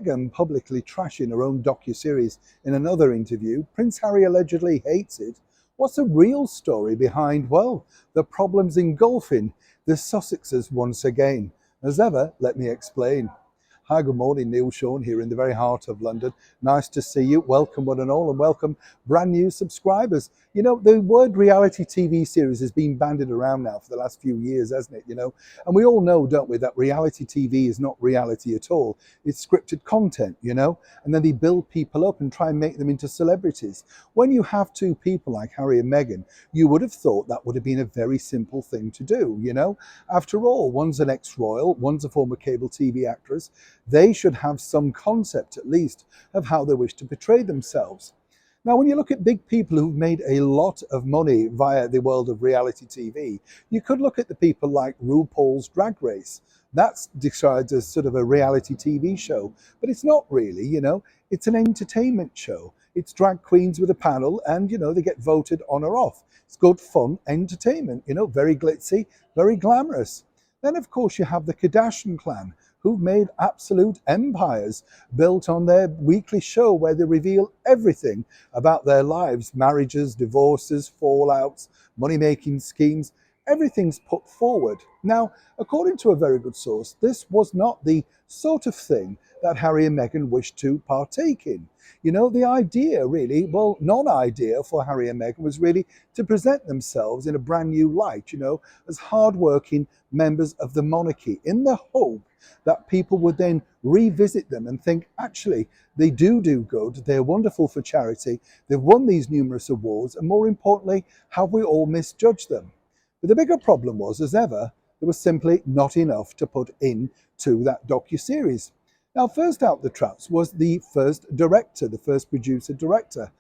Meghan publicly trashing her own docuseries in another interview. Prince Harry allegedly hates it. What's the real story behind, well, the problems engulfing the Sussexes once again? As ever, let me explain. Hi, good morning, Neil Sean here in the very heart of London. Nice to see you. Welcome one and all, and welcome brand new subscribers. You know, the word reality TV series has been bandied around now for the last few years, hasn't it? You know, and we all know, don't we, that reality TV is not reality at all. It's scripted content, you know, and then they build people up and try and make them into celebrities. When you have two people like Harry and Meghan, you would have thought that would have been a very simple thing to do, you know. After all, one's an ex-royal, one's a former cable TV actress. They should have some concept, at least, of how they wish to portray themselves. Now, when you look at big people who've made a lot of money via the world of reality TV, you could look at the people like RuPaul's Drag Race. That's described as sort of a reality TV show, but it's not really, you know, it's an entertainment show. It's drag queens with a panel and, you know, they get voted on or off. It's good fun entertainment, you know, very glitzy, very glamorous. Then, of course, you have the Kardashian clan, who've made absolute empires built on their weekly show where they reveal everything about their lives, marriages, divorces, fallouts, money-making schemes. Everything's put forward. Now, according to a very good source, this was not the sort of thing that Harry and Meghan wished to partake in. You know, the idea really, well, non-idea for Harry and Meghan was really to present themselves in a brand new light, you know, as hardworking members of the monarchy, in the hope that people would then revisit them and think, actually, they do good, they're wonderful for charity, they've won these numerous awards, and more importantly, have we all misjudged them? But the bigger problem was, as ever, there was simply not enough to put into that docuseries. Now, first out the traps was the first director, the first producer-director.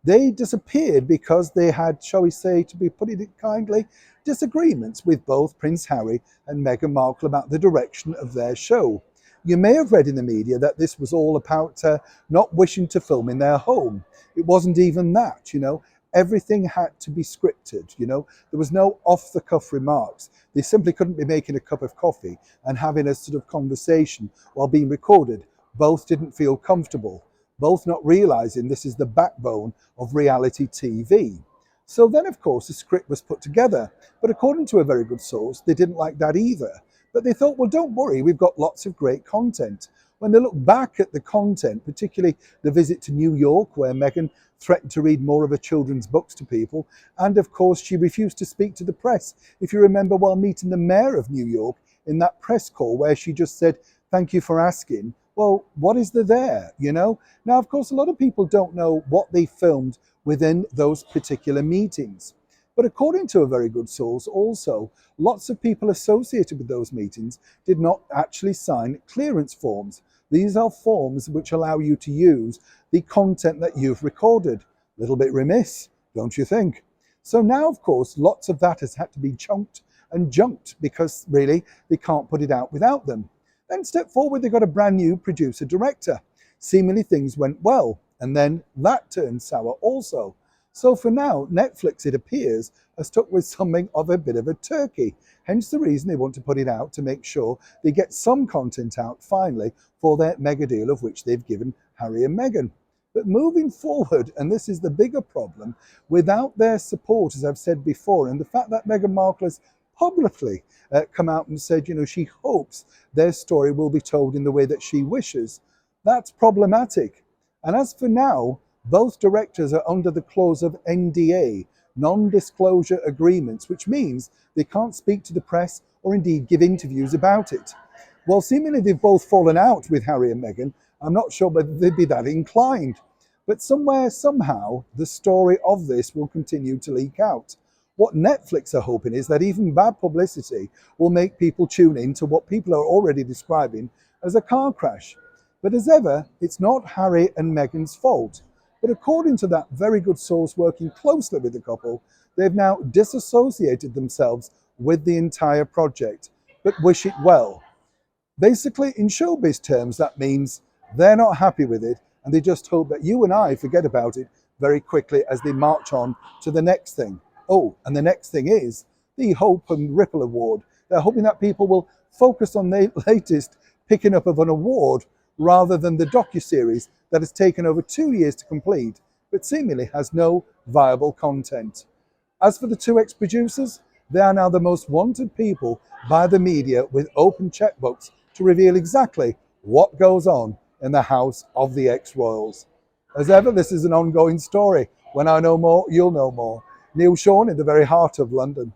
They disappeared because they had, shall we say, to be putting it kindly, disagreements with both Prince Harry and Meghan Markle about the direction of their show. You may have read in the media that this was all about not wishing to film in their home. It wasn't even that, you know. Everything had to be scripted, you know. There was no off-the-cuff remarks. They simply couldn't be making a cup of coffee and having a sort of conversation while being recorded. Both didn't feel comfortable, both not realizing this is the backbone of reality TV. So then, of course, the script was put together. But according to a very good source, they didn't like that either. But they thought, well, don't worry, we've got lots of great content. When they look back at the content, particularly the visit to New York, where Meghan threatened to read more of her children's books to people, and of course she refused to speak to the press. If you remember, while meeting the mayor of New York in that press call where she just said, thank you for asking, well, what is there, you know? Now, of course, a lot of people don't know what they filmed within those particular meetings. But according to a very good source also, lots of people associated with those meetings did not actually sign clearance forms. These are forms which allow you to use the content that you've recorded. A little bit remiss, don't you think? So now, of course, lots of that has had to be chunked and junked because really they can't put it out without them. Then step forward, they got a brand new producer-director. Seemingly things went well, and then that turned sour also. So for now, Netflix, it appears, has stuck with something of a bit of a turkey. Hence the reason they want to put it out to make sure they get some content out finally for their mega deal of which they've given Harry and Meghan. But moving forward, and this is the bigger problem, without their support, as I've said before, and the fact that Meghan Markle has publicly come out and said, you know, she hopes their story will be told in the way that she wishes, that's problematic. And as for now, both directors are under the clause of NDA, non-disclosure agreements, which means they can't speak to the press or indeed give interviews about it. Well, seemingly they've both fallen out with Harry and Meghan. I'm not sure whether they'd be that inclined. But somewhere, somehow, the story of this will continue to leak out. What Netflix are hoping is that even bad publicity will make people tune in to what people are already describing as a car crash. But as ever, it's not Harry and Meghan's fault. But according to that very good source working closely with the couple, they've now disassociated themselves with the entire project, but wish it well. Basically, in showbiz terms, that means they're not happy with it, and they just hope that you and I forget about it very quickly as they march on to the next thing. Oh, and the next thing is the Hope and Ripple Award. They're hoping that people will focus on the latest picking up of an award rather than the docuseries that has taken over 2 years to complete, but seemingly has no viable content. As for the two ex-producers, they are now the most wanted people by the media with open checkbooks to reveal exactly what goes on in the house of the ex-royals. As ever, this is an ongoing story. When I know more, you'll know more. Neil Sean in the very heart of London.